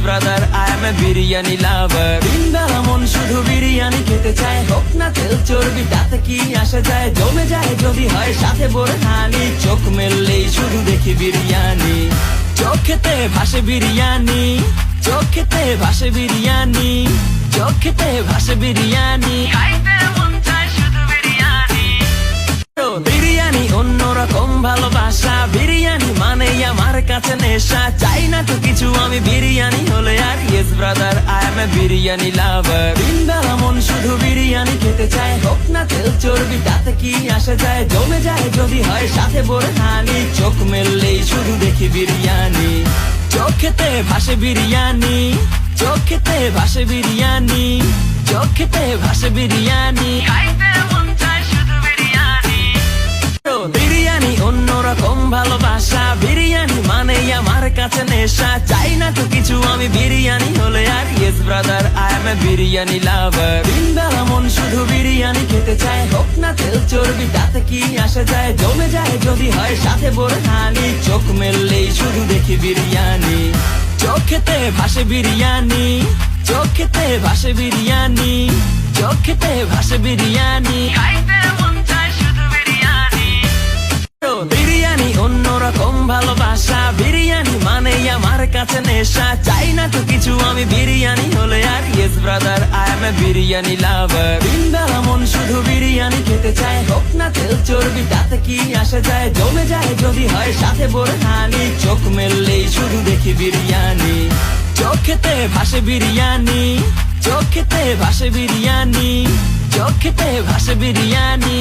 Brother I M A biryani লাভার। দিনবেলা মন শুধু বিরিয়ানি খেতে চায়, হোক না তেল চর্বি তাতে কি আসে যায়, জমে যায় যদি হয় সাথে বোরহানি। চোখ মেললেই শুধু দেখি বিরিয়ানি, চোখেতে ভাসে বিরিয়ানি, চোখেতে ভাসে বিরিয়ানি, চোখেতে ভাসে বিরিয়ানি। খাইতে মন চায় শুধু বিরিয়ানি। বিরিয়ানি অন্যরকম ভালোবাসা, বিরিয়ানি মানেই আমার কাছে নেশা। চাই না তো কিছু আমি বিরিয়ানি হলে আর, yes brother I M A biryani লাভার। দিনবেলা মন শুধু বিরিয়ানি খেতে চায়, হোক না তেল চর্বি তাতে কি আসে যায়, জমে যায় যদি হয় সাথে বোরহানি। চোখ মেললেই শুধু দেখি বিরিয়ানি, চোখেতে ভাসে বিরিয়ানি, চোখেতে ভাসে বিরিয়ানি, চোখেতে ভাসে বিরিয়ানি। খাইতে মন চায় শুধু বিরিয়ানি। বিরিয়ানি অন্যরকম ভালোবাসা, বিরিয়ানি মানেই আমার কাছে নেশা। চাই না তো কিছু আমি বিরিয়ানি হলে আর, yes brother I M A biryani লাভার। দিনবেলা মন শুধু বিরিয়ানি খেতে চায়, হোক না তেল চর্বি তাতে কি আসে যায়, জমে যায় যদি হয় সাথে বোরহানি। চোখ মেললেই শুধু দেখি বিরিয়ানি, চোখেতে ভাসে বিরিয়ানি, চোখেতে ভাসে বিরিয়ানি, চোখেতে ভাসে বিরিয়ানি। খাইতে মন চায় শুধু বিরিয়ানি। বিরিয়ানি অন্যরকম ভালোবাসা, বিরিয়ানি মানেই আমার কাছে নেশা। চাই না তো কিছু আমি বিরিয়ানি হলে আর, yes brother I M A biryani লাভার। দিনবেলা মন শুধু বিরিয়ানি খেতে চায়, হোক না তেল চর্বি তাতে কি আসে যায়, জমে যায় যদি হয় সাথে বোরহানি। চোখ মেললেই শুধু দেখি বিরিয়ানি, চোখেতে ভাসে বিরিয়ানি, চোখেতে ভাসে বিরিয়ানি, চোখেতে ভাসে বিরিয়ানি।